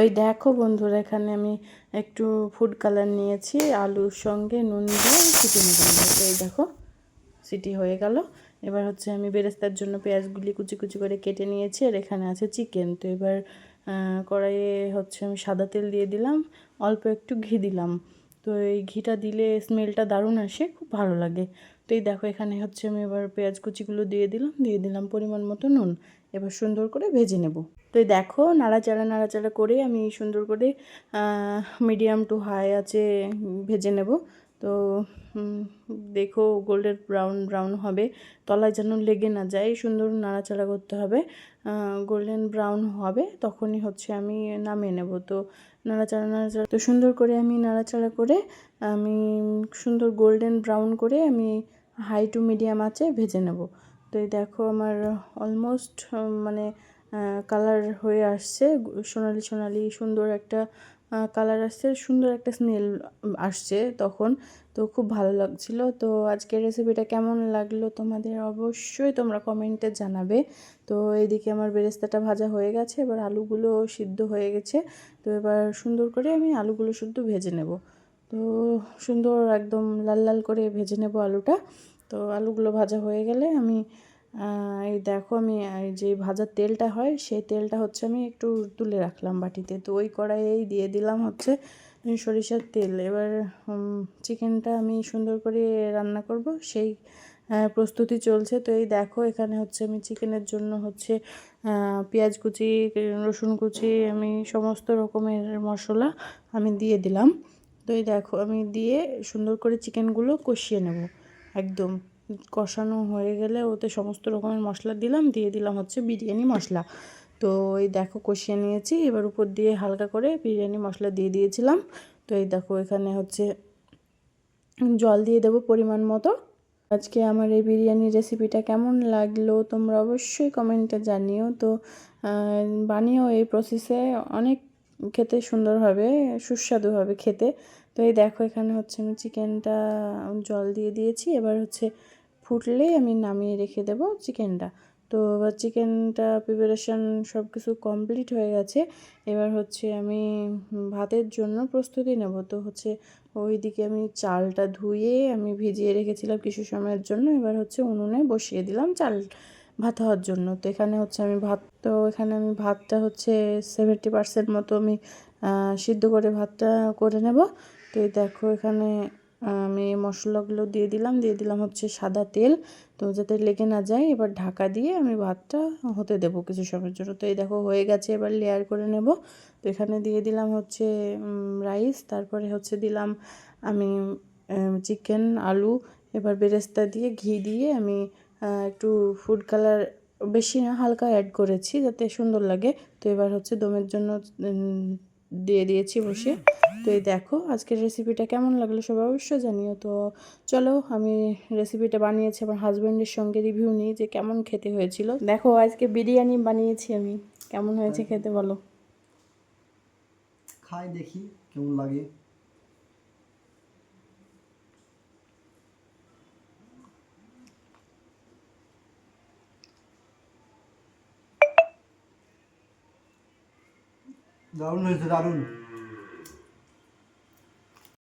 ওই দেখো বন্ধুরা, এখানে আমি একটু ফুড কালার নিয়েছি, আলুর সঙ্গে নুন দিয়ে সিটি মেরে নেবো। তো এই দেখো সিটি হয়ে গেল। এবার হচ্ছে আমি বেরেস্তার জন্য পেঁয়াজগুলি কুচি কুচি করে কেটে নিয়েছি, আর এখানে আছে চিকেন। তো এবার কড়াইয়ে হচ্ছে আমি সাদা তেল দিয়ে দিলাম, অল্প একটু ঘি দিলাম। তো এই ঘিটা দিলে স্মেলটা দারুণ আসে, খুব ভালো লাগে। তো এই দেখো এখানে হচ্ছে আমি এবার পেঁয়াজ কুচিগুলো দিয়ে দিলাম পরিমাণ মতো নুন। এবার সুন্দর করে ভেজে নেব। তো এই দেখো নাড়াচাড়া করে আমি সুন্দর করে মিডিয়াম টু হাই আছে ভেজে নেব। তো দেখো গোল্ডেন ব্রাউন ব্রাউন হবে, তলায় যেন লেগে না যায়, সুন্দর নাড়াচাড়া করতে হবে। গোল্ডেন ব্রাউন হবে তখনই হচ্ছে আমি নামিয়ে নেব। তো নাড়াচাড়া তো সুন্দর করে আমি নাড়াচাড়া করে আমি সুন্দর গোল্ডেন ব্রাউন করে আমি হাই টু মিডিয়াম আঁচে ভেজে নেব। তো এই দেখো আমার অলমোস্ট মানে কালার হয়ে আসছে, সোনালি সোনালি সুন্দর একটা কালার আসছে, সুন্দর একটা স্মেল আসছে তখন। তো খুব ভালো লাগছিল। তো আজকের রেসিপিটা কেমন লাগলো তোমাদের অবশ্যই তোমরা কমেন্টে জানাবে। তো এইদিকে আমার বেরেস্তাটা ভাজা হয়ে গেছে, এবার আলুগুলো সিদ্ধ হয়ে গেছে। তো এবার সুন্দর করে আমি আলুগুলো শুদ্ধ ভেজে নেব। তো সুন্দর একদম লাল লাল করে ভেজে নেব আলুটা। তো আলুগুলো ভাজা হয়ে গেলে আমি এই দেখো আমি এই যে ভাজার তেলটা হয় সেই তেলটা হচ্ছে আমি একটু তুলে রাখলাম বাটিতে। তো ওই কড়াইয়েই দিয়ে দিলাম হচ্ছে সরিষার তেল। এবার চিকেনটা আমি সুন্দর করে রান্না করব, সেই প্রস্তুতি চলছে। তো এই দেখো এখানে হচ্ছে আমি চিকেনের জন্য হচ্ছে পেঁয়াজ কুচি, রসুন কুচি, আমি সমস্ত রকমের মশলা আমি দিয়ে দিলাম। তো এই দেখো আমি দিয়ে সুন্দর করে চিকেনগুলো কষিয়ে নেব। একদম কষানো হয়ে গেলে ওতে সমস্ত রকমের মশলা দিলাম, দিয়ে দিলাম হচ্ছে বিরিয়ানি মশলা। তো এই দেখো কষিয়ে নিয়েছি, এবার উপর দিয়ে হালকা করে বিরিয়ানি মশলা দিয়ে দিয়েছিলাম। তো এই দেখো এখানে হচ্ছে জল দিয়ে দেবো পরিমাণ মতো। আজকে আমার এই বিরিয়ানির রেসিপিটা কেমন লাগলো তোমরা অবশ্যই কমেন্টে জানিও। তো বানিও এই প্রসেসে, অনেক খেতে সুন্দর হবে, সুস্বাদু হবে খেতে। তো এই দেখো এখানে হচ্ছে আমি চিকেনটা জল দিয়ে দিয়েছি, এবার হচ্ছে ফুটলেই আমি নামিয়ে রেখে দেব চিকেনটা। তো এবার চিকেনটা প্রিপারেশান সব কিছু কমপ্লিট হয়ে গেছে। এবার হচ্ছে আমি ভাতের জন্য প্রস্তুতি নেব। তো হচ্ছে ওইদিকে আমি চালটা ধুয়ে আমি ভিজিয়ে রেখেছিলাম কিছু সময়ের জন্য, এবার হচ্ছে উনুনে বসিয়ে দিলাম চাল ভাত হওয়ার জন্য। তো এখানে হচ্ছে আমি ভাতটা হচ্ছে 70% মতো আমি সিদ্ধ করে ভাতটা করে নেব। তো এই দেখো এখানে আমি মশলাগুলো দিয়ে দিলাম হচ্ছে সাদা তেল, তো যাতে লেগে না যায়। এবার ঢাকা দিয়ে আমি ভাতটা হতে দেবো কিছু সময়ের জন্য। তো এই দেখো হয়ে গেছে, এবার লেয়ার করে নেব। তো এখানে দিয়ে দিলাম হচ্ছে রাইস, তারপরে হচ্ছে দিলাম আমি চিকেন, আলু। এবার বেরেস্তা দিয়ে ঘি দিয়ে আমি একটু ফুড কালার বেশি না হালকা অ্যাড করেছি যাতে সুন্দর লাগে। তো এবার হচ্ছে দমের জন্য দিয়ে দিয়েছি বসে। তো এই দেখো আজকের রেসিপিটা কেমন লাগলো সবাই অবশ্যই জানিও। তো চলো আমি রেসিপিটা বানিয়েছি আমার হাজব্যান্ডের সঙ্গে রিভিউ নিই যে কেমন খেতে হয়েছিল। দেখো আজকে বিরিয়ানি বানিয়েছি আমি, কেমন হয়েছে খেতে বলো। খাই দেখি কেমন লাগে। দারুণ হয়েছে, দারুণ।